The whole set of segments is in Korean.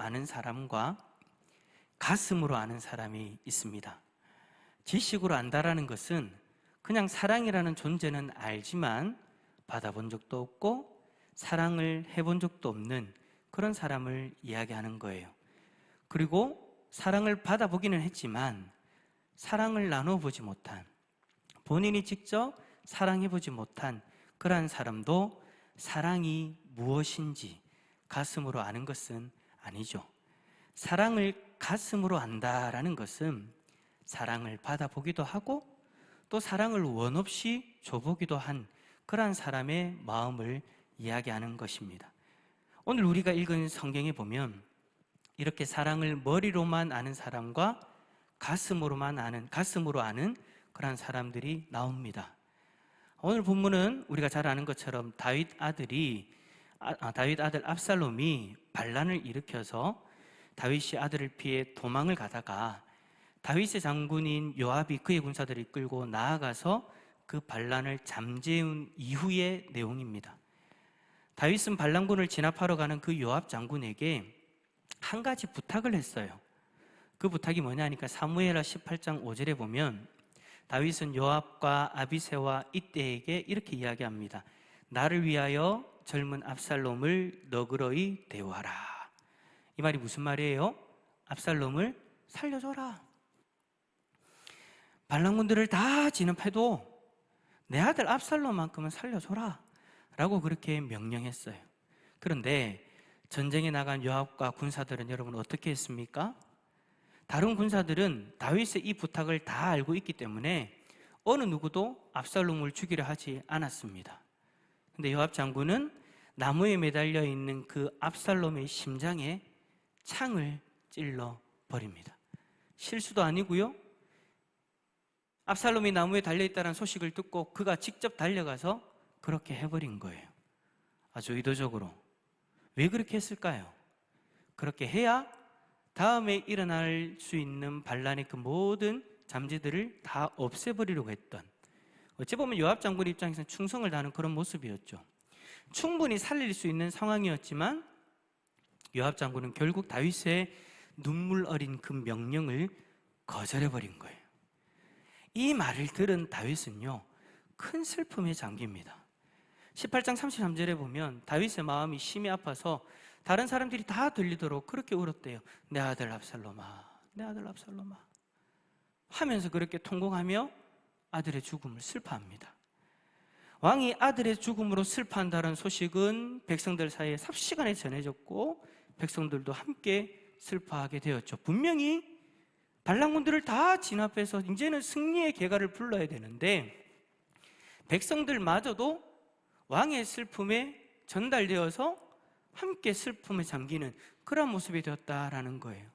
아는 사람과 가슴으로 아는 사람이 있습니다. 지식으로 안다라는 것은 그냥 사랑이라는 존재는 알지만 받아본 적도 없고 사랑을 해본 적도 없는 그런 사람을 이야기하는 거예요. 그리고 사랑을 받아보기는 했지만 사랑을 나눠보지 못한, 본인이 직접 사랑해보지 못한 그러한 사람도 사랑이 무엇인지 가슴으로 아는 것은 아니죠. 사랑을 가슴으로 안다라는 것은 사랑을 받아보기도 하고 또 사랑을 원 없이 줘보기도 한 그러한 사람의 마음을 이야기하는 것입니다. 오늘 우리가 읽은 성경에 보면 이렇게 사랑을 머리로만 아는 사람과 가슴으로 아는 그러한 사람들이 나옵니다. 오늘 본문은 우리가 잘 아는 것처럼 다윗 아들 압살롬이 반란을 일으켜서 다윗이 아들을 피해 도망을 가다가 다윗의 장군인 요압이 그의 군사들을 이끌고 나아가서 그 반란을 잠재운 이후의 내용입니다. 다윗은 반란군을 진압하러 가는 그 요압 장군에게 한 가지 부탁을 했어요. 그 부탁이 뭐냐 하니까 사무엘하 18장 5절에 보면 다윗은 요압과 아비새와 이때에게 이렇게 이야기합니다. 나를 위하여 젊은 압살롬을 너그러이 대우하라. 이 말이 무슨 말이에요? 압살롬을 살려줘라. 반란군들을 다 진압해도 내 아들 압살롬만큼은 살려줘라 라고 그렇게 명령했어요. 그런데 전쟁에 나간 요압과 군사들은 여러분 어떻게 했습니까? 다른 군사들은 다윗의 이 부탁을 다 알고 있기 때문에 어느 누구도 압살롬을 죽이려 하지 않았습니다. 근데 요압 장군은 나무에 매달려 있는 그 압살롬의 심장에 창을 찔러 버립니다. 실수도 아니고요. 압살롬이 나무에 달려있다는 소식을 듣고 그가 직접 달려가서 그렇게 해버린 거예요. 아주 의도적으로. 왜 그렇게 했을까요? 그렇게 해야 다음에 일어날 수 있는 반란의 그 모든 잠재들을 다 없애버리려고 했던, 어찌 보면 요압 장군 입장에서는 충성을 다하는 그런 모습이었죠. 충분히 살릴 수 있는 상황이었지만 요압 장군은 결국 다윗의 눈물 어린 그 명령을 거절해버린 거예요. 이 말을 들은 다윗은요, 큰 슬픔에 잠깁니다. 18장 33절에 보면 다윗의 마음이 심히 아파서 다른 사람들이 다 들리도록 그렇게 울었대요. 내 아들 압살롬아, 내 아들 압살롬아 하면서 그렇게 통곡하며 아들의 죽음을 슬퍼합니다. 왕이 아들의 죽음으로 슬퍼한다는 소식은 백성들 사이에 삽시간에 전해졌고 백성들도 함께 슬퍼하게 되었죠. 분명히 반란군들을 다 진압해서 이제는 승리의 개가를 불러야 되는데 백성들마저도 왕의 슬픔에 전달되어서 함께 슬픔에 잠기는 그런 모습이 되었다라는 거예요.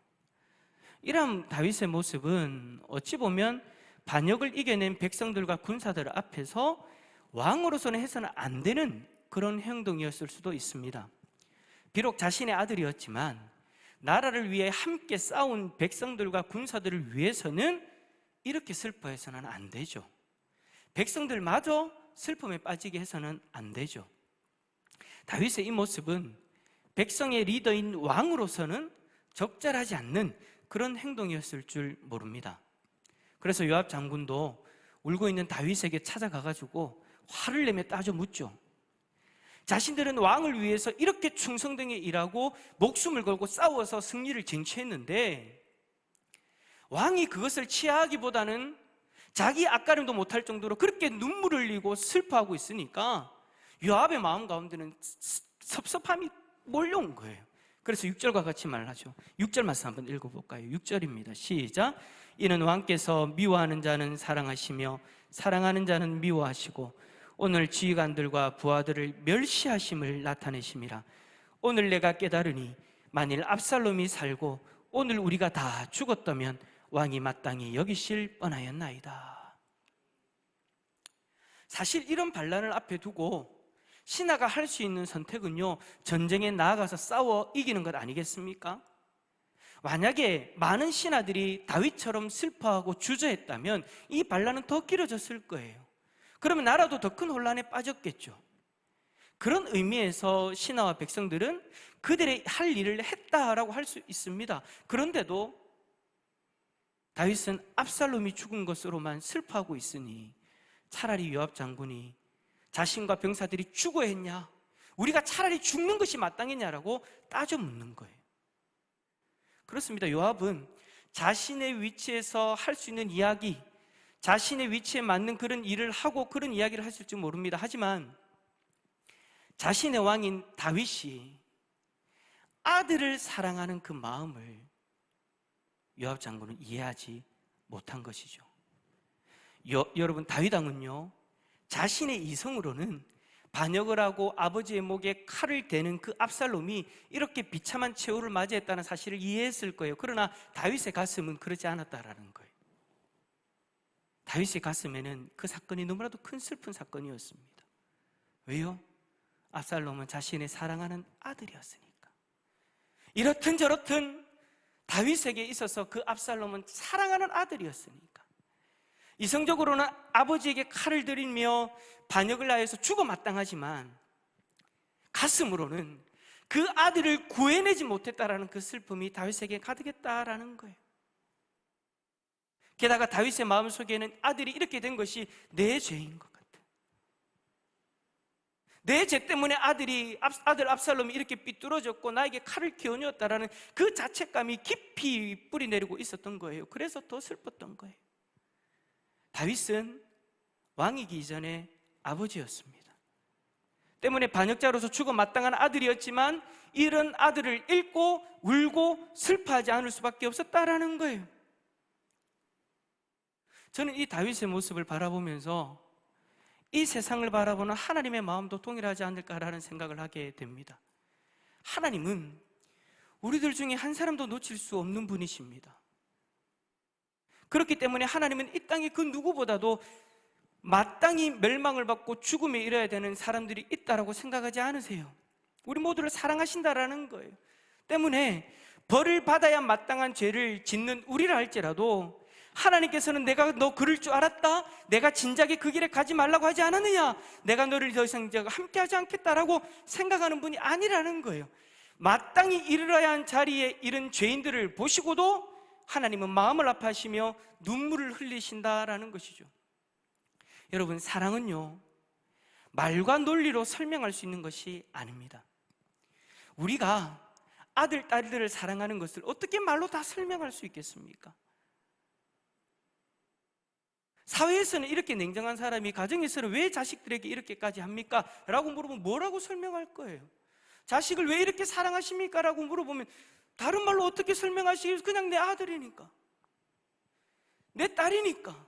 이런 다윗의 모습은 어찌 보면 반역을 이겨낸 백성들과 군사들 앞에서 왕으로서는 해서는 안 되는 그런 행동이었을 수도 있습니다. 비록 자신의 아들이었지만 나라를 위해 함께 싸운 백성들과 군사들을 위해서는 이렇게 슬퍼해서는 안 되죠. 백성들마저 슬픔에 빠지게 해서는 안 되죠. 다윗의 이 모습은 백성의 리더인 왕으로서는 적절하지 않는 그런 행동이었을 줄 모릅니다. 그래서 요압 장군도 울고 있는 다윗에게 찾아가가지고 화를 내며 따져 묻죠. 자신들은 왕을 위해서 이렇게 충성되게 일하고 목숨을 걸고 싸워서 승리를 쟁취했는데 왕이 그것을 취하기보다는 자기 앞가림도 못할 정도로 그렇게 눈물을 흘리고 슬퍼하고 있으니까 요압의 마음 가운데는 섭섭함이 몰려온 거예요. 그래서 6절과 같이 말하죠. 6절 말씀 한번 읽어볼까요? 6절입니다. 시작. 이는 왕께서 미워하는 자는 사랑하시며 사랑하는 자는 미워하시고 오늘 지휘관들과 부하들을 멸시하심을 나타내심이라. 오늘 내가 깨달으니 만일 압살롬이 살고 오늘 우리가 다 죽었다면 왕이 마땅히 여기실 뻔하였나이다. 사실 이런 반란을 앞에 두고 신하가 할 수 있는 선택은요, 전쟁에 나아가서 싸워 이기는 것 아니겠습니까? 만약에 많은 신하들이 다윗처럼 슬퍼하고 주저했다면 이 반란은 더 길어졌을 거예요. 그러면 나라도 더 큰 혼란에 빠졌겠죠. 그런 의미에서 신하와 백성들은 그들의 할 일을 했다라고 할 수 있습니다. 그런데도 다윗은 압살롬이 죽은 것으로만 슬퍼하고 있으니 차라리 요압 장군이 자신과 병사들이 죽어야 했냐, 우리가 차라리 죽는 것이 마땅했냐라고 따져 묻는 거예요. 그렇습니다. 요압은 자신의 위치에서 할 수 있는 이야기, 자신의 위치에 맞는 그런 일을 하고 그런 이야기를 하실지 모릅니다. 하지만 자신의 왕인 다윗이 아들을 사랑하는 그 마음을 요압 장군은 이해하지 못한 것이죠. 여러분, 다윗 왕은요, 자신의 이성으로는 반역을 하고 아버지의 목에 칼을 대는 그 압살롬이 이렇게 비참한 최후를 맞이했다는 사실을 이해했을 거예요. 그러나 다윗의 가슴은 그러지 않았다라는 거예요. 다윗의 가슴에는 그 사건이 너무나도 큰 슬픈 사건이었습니다. 왜요? 압살롬은 자신의 사랑하는 아들이었으니까. 이렇든 저렇든 다윗에게 있어서 그 압살롬은 사랑하는 아들이었으니까. 이성적으로는 아버지에게 칼을 들이며 반역을 하여서 죽어 마땅하지만 가슴으로는 그 아들을 구해내지 못했다라는 그 슬픔이 다윗에게 가득했다라는 거예요. 게다가 다윗의 마음속에는 아들이 이렇게 된 것이 내 죄인 것 같아. 내 죄 때문에 아들 압살롬이 이렇게 삐뚤어졌고 나에게 칼을 겨누었다라는 그 자책감이 깊이 뿌리내리고 있었던 거예요. 그래서 더 슬펐던 거예요. 다윗은 왕이기 이전에 아버지였습니다. 때문에 반역자로서 죽어 마땅한 아들이었지만 이런 아들을 잃고 울고 슬퍼하지 않을 수밖에 없었다라는 거예요. 저는 이 다윗의 모습을 바라보면서 이 세상을 바라보는 하나님의 마음도 동일하지 않을까라는 생각을 하게 됩니다. 하나님은 우리들 중에 한 사람도 놓칠 수 없는 분이십니다. 그렇기 때문에 하나님은 이 땅에 그 누구보다도 마땅히 멸망을 받고 죽음에 이르러야 되는 사람들이 있다라고 생각하지 않으세요? 우리 모두를 사랑하신다라는 거예요. 때문에 벌을 받아야 마땅한 죄를 짓는 우리라 할지라도 하나님께서는 내가 너 그럴 줄 알았다? 내가 진작에 그 길에 가지 말라고 하지 않았느냐? 내가 너를 더 이상 함께하지 않겠다라고 생각하는 분이 아니라는 거예요. 마땅히 이르러야 한 자리에 이른 죄인들을 보시고도 하나님은 마음을 아파하시며 눈물을 흘리신다라는 것이죠. 여러분, 사랑은요, 말과 논리로 설명할 수 있는 것이 아닙니다. 우리가 아들, 딸들을 사랑하는 것을 어떻게 말로 다 설명할 수 있겠습니까? 사회에서는 이렇게 냉정한 사람이 가정에서는 왜 자식들에게 이렇게까지 합니까? 라고 물어보면 뭐라고 설명할 거예요? 자식을 왜 이렇게 사랑하십니까? 라고 물어보면 다른 말로 어떻게 설명하시겠어요? 그냥 내 아들이니까, 내 딸이니까,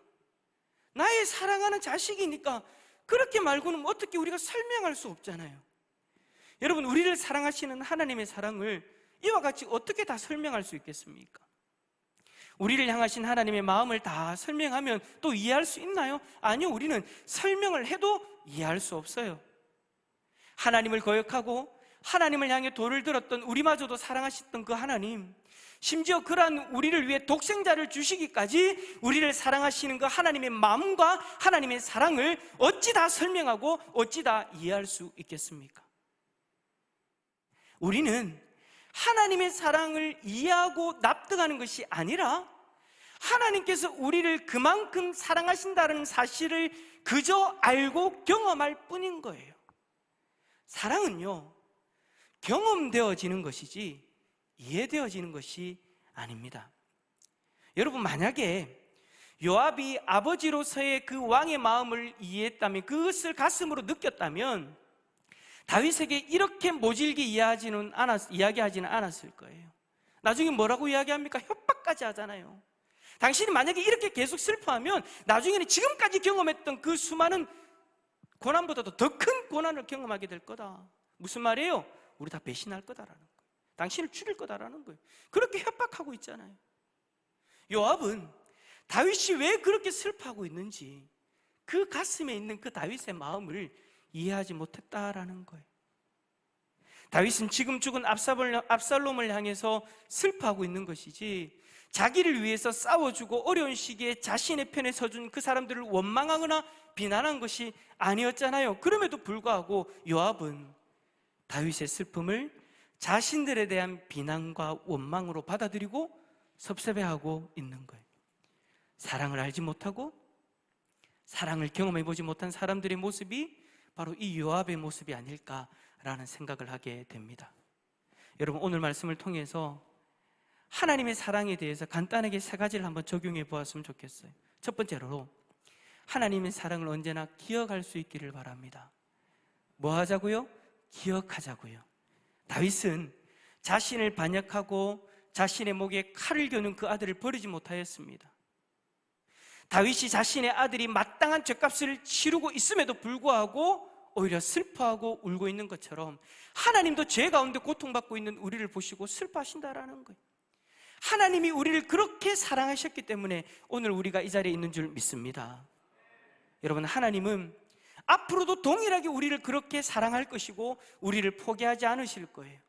나의 사랑하는 자식이니까, 그렇게 말고는 어떻게 우리가 설명할 수 없잖아요. 여러분, 우리를 사랑하시는 하나님의 사랑을 이와 같이 어떻게 다 설명할 수 있겠습니까? 우리를 향하신 하나님의 마음을 다 설명하면 또 이해할 수 있나요? 아니요, 우리는 설명을 해도 이해할 수 없어요. 하나님을 거역하고 하나님을 향해 돌을 들었던 우리마저도 사랑하셨던 그 하나님, 심지어 그러한 우리를 위해 독생자를 주시기까지 우리를 사랑하시는 그 하나님의 마음과 하나님의 사랑을 어찌 다 설명하고 어찌 다 이해할 수 있겠습니까? 우리는 하나님의 사랑을 이해하고 납득하는 것이 아니라 하나님께서 우리를 그만큼 사랑하신다는 사실을 그저 알고 경험할 뿐인 거예요. 사랑은요, 경험되어지는 것이지 이해되어지는 것이 아닙니다. 여러분, 만약에 요압이 아버지로서의 그 왕의 마음을 이해했다면, 그것을 가슴으로 느꼈다면 다윗에게 이렇게 모질게 이야기하지는 않았을 거예요. 나중에 뭐라고 이야기합니까? 협박까지 하잖아요. 당신이 만약에 이렇게 계속 슬퍼하면 나중에는 지금까지 경험했던 그 수많은 고난보다도 더 큰 고난을 경험하게 될 거다. 무슨 말이에요? 우리 다 배신할 거다라는 거예요. 당신을 죽일 거다라는 거예요. 그렇게 협박하고 있잖아요. 요압은 다윗이 왜 그렇게 슬퍼하고 있는지, 그 가슴에 있는 그 다윗의 마음을 이해하지 못했다라는 거예요. 다윗은 지금 죽은 압살롬을 향해서 슬퍼하고 있는 것이지, 자기를 위해서 싸워주고 어려운 시기에 자신의 편에 서준 그 사람들을 원망하거나 비난한 것이 아니었잖아요. 그럼에도 불구하고 요압은 다윗의 슬픔을 자신들에 대한 비난과 원망으로 받아들이고 섭섭해하고 있는 거예요. 사랑을 알지 못하고 사랑을 경험해보지 못한 사람들의 모습이 바로 이 요압의 모습이 아닐까라는 생각을 하게 됩니다. 여러분, 오늘 말씀을 통해서 하나님의 사랑에 대해서 간단하게 세 가지를 한번 적용해 보았으면 좋겠어요. 첫 번째로, 하나님의 사랑을 언제나 기억할 수 있기를 바랍니다. 뭐 하자고요? 기억하자고요. 다윗은 자신을 반역하고 자신의 목에 칼을 겨눈 그 아들을 버리지 못하였습니다. 다윗이 자신의 아들이 마땅한 죗값을 치르고 있음에도 불구하고 오히려 슬퍼하고 울고 있는 것처럼 하나님도 죄 가운데 고통받고 있는 우리를 보시고 슬퍼하신다라는 거예요. 하나님이 우리를 그렇게 사랑하셨기 때문에 오늘 우리가 이 자리에 있는 줄 믿습니다. 여러분, 하나님은 앞으로도 동일하게 우리를 그렇게 사랑할 것이고 우리를 포기하지 않으실 거예요.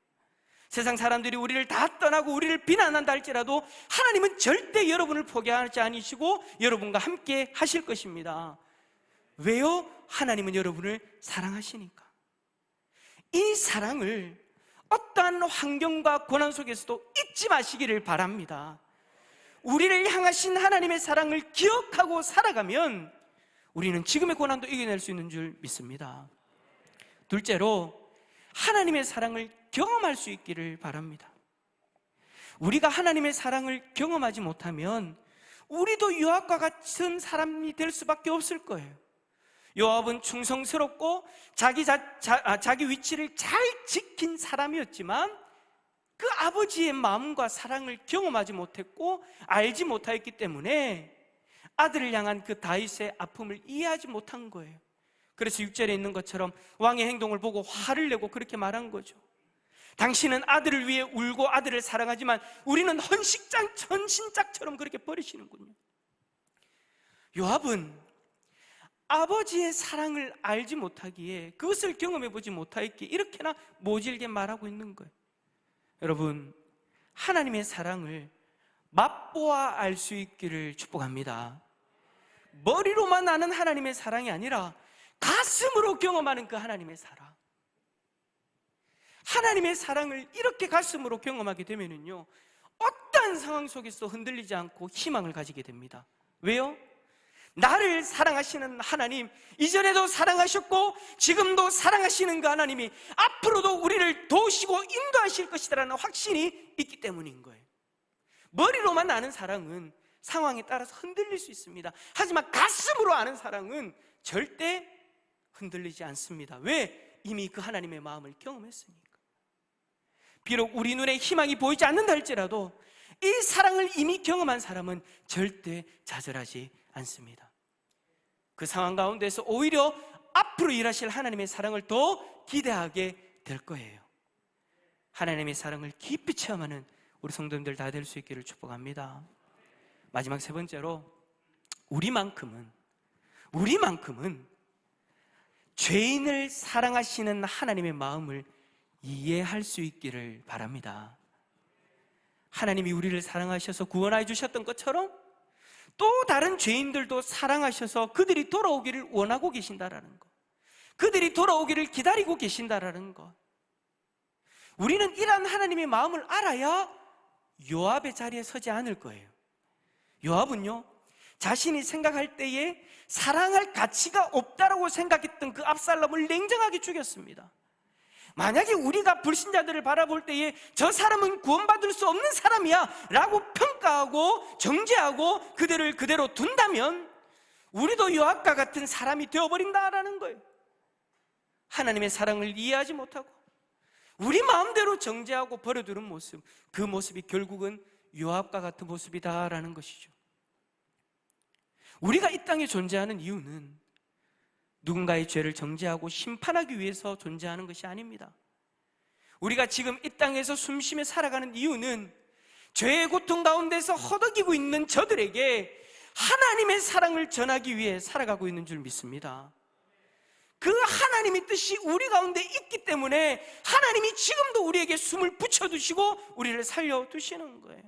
세상 사람들이 우리를 다 떠나고 우리를 비난한다 할지라도 하나님은 절대 여러분을 포기하지 않으시고 여러분과 함께 하실 것입니다. 왜요? 하나님은 여러분을 사랑하시니까. 이 사랑을 어떠한 환경과 고난 속에서도 잊지 마시기를 바랍니다. 우리를 향하신 하나님의 사랑을 기억하고 살아가면 우리는 지금의 고난도 이겨낼 수 있는 줄 믿습니다. 둘째로, 하나님의 사랑을 경험할 수 있기를 바랍니다. 우리가 하나님의 사랑을 경험하지 못하면 우리도 요압과 같은 사람이 될 수밖에 없을 거예요. 요압은 충성스럽고 자기 위치를 잘 지킨 사람이었지만 그 아버지의 마음과 사랑을 경험하지 못했고 알지 못하였기 때문에 아들을 향한 그 다윗의 아픔을 이해하지 못한 거예요. 그래서 6절에 있는 것처럼 왕의 행동을 보고 화를 내고 그렇게 말한 거죠. 당신은 아들을 위해 울고 아들을 사랑하지만 우리는 헌신짝처럼 그렇게 버리시는군요. 요압은 아버지의 사랑을 알지 못하기에, 그것을 경험해보지 못하였기에 이렇게나 모질게 말하고 있는 거예요. 여러분, 하나님의 사랑을 맛보아 알 수 있기를 축복합니다. 머리로만 아는 하나님의 사랑이 아니라 가슴으로 경험하는 그 하나님의 사랑. 하나님의 사랑을 이렇게 가슴으로 경험하게 되면은요, 어떠한 상황 속에서 흔들리지 않고 희망을 가지게 됩니다. 왜요? 나를 사랑하시는 하나님, 이전에도 사랑하셨고 지금도 사랑하시는 그 하나님이 앞으로도 우리를 도우시고 인도하실 것이라는 확신이 있기 때문인 거예요. 머리로만 아는 사랑은 상황에 따라서 흔들릴 수 있습니다. 하지만 가슴으로 아는 사랑은 절대 흔들리지 않습니다. 왜? 이미 그 하나님의 마음을 경험했으니까. 비록 우리 눈에 희망이 보이지 않는다 할지라도 이 사랑을 이미 경험한 사람은 절대 좌절하지 않습니다. 그 상황 가운데서 오히려 앞으로 일하실 하나님의 사랑을 더 기대하게 될 거예요. 하나님의 사랑을 깊이 체험하는 우리 성도님들 다 될 수 있기를 축복합니다. 마지막 세 번째로, 우리만큼은 죄인을 사랑하시는 하나님의 마음을 이해할 수 있기를 바랍니다. 하나님이 우리를 사랑하셔서 구원하여 주셨던 것처럼 또 다른 죄인들도 사랑하셔서 그들이 돌아오기를 원하고 계신다라는 것, 그들이 돌아오기를 기다리고 계신다라는 것, 우리는 이러한 하나님의 마음을 알아야 요압의 자리에 서지 않을 거예요. 요압은요, 자신이 생각할 때에 사랑할 가치가 없다라고 생각했던 그 압살롬을 냉정하게 죽였습니다. 만약에 우리가 불신자들을 바라볼 때에 저 사람은 구원받을 수 없는 사람이야 라고 평가하고 정죄하고 그들을 그대로 둔다면 우리도 요압과 같은 사람이 되어버린다라는 거예요. 하나님의 사랑을 이해하지 못하고 우리 마음대로 정죄하고 버려두는 모습, 그 모습이 결국은 요압과 같은 모습이다라는 것이죠. 우리가 이 땅에 존재하는 이유는 누군가의 죄를 정죄하고 심판하기 위해서 존재하는 것이 아닙니다. 우리가 지금 이 땅에서 숨쉬며 살아가는 이유는 죄의 고통 가운데서 허덕이고 있는 저들에게 하나님의 사랑을 전하기 위해 살아가고 있는 줄 믿습니다. 그 하나님의 뜻이 우리 가운데 있기 때문에 하나님이 지금도 우리에게 숨을 붙여두시고 우리를 살려두시는 거예요.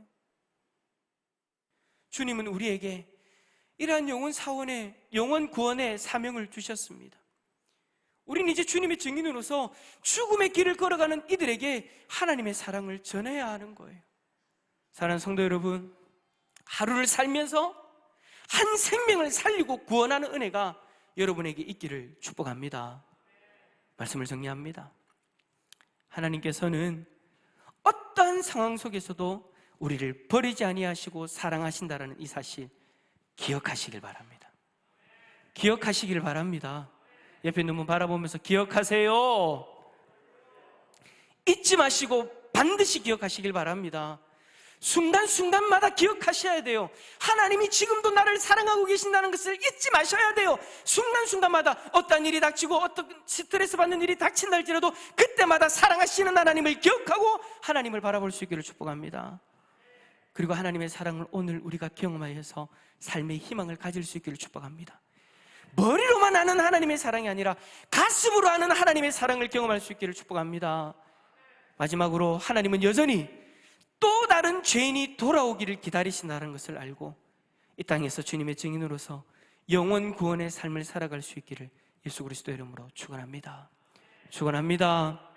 주님은 우리에게 이러한 영원 구원의 사명을 주셨습니다. 우리는 이제 주님의 증인으로서 죽음의 길을 걸어가는 이들에게 하나님의 사랑을 전해야 하는 거예요. 사랑하는 성도 여러분, 하루를 살면서 한 생명을 살리고 구원하는 은혜가 여러분에게 있기를 축복합니다. 말씀을 정리합니다. 하나님께서는 어떠한 상황 속에서도 우리를 버리지 아니하시고 사랑하신다라는 이 사실 기억하시길 바랍니다. 기억하시길 바랍니다. 옆에 있는 분 바라보면서 기억하세요. 잊지 마시고 반드시 기억하시길 바랍니다. 순간순간마다 기억하셔야 돼요. 하나님이 지금도 나를 사랑하고 계신다는 것을 잊지 마셔야 돼요. 순간순간마다 어떤 일이 닥치고 어떤 스트레스 받는 일이 닥친다 할지라도 그때마다 사랑하시는 하나님을 기억하고 하나님을 바라볼 수 있기를 축복합니다. 그리고 하나님의 사랑을 오늘 우리가 경험하여서 삶의 희망을 가질 수 있기를 축복합니다. 머리로만 아는 하나님의 사랑이 아니라 가슴으로 아는 하나님의 사랑을 경험할 수 있기를 축복합니다. 마지막으로 하나님은 여전히 또 다른 죄인이 돌아오기를 기다리신다는 것을 알고 이 땅에서 주님의 증인으로서 영원 구원의 삶을 살아갈 수 있기를 예수 그리스도의 이름으로 축원합니다. 축원합니다.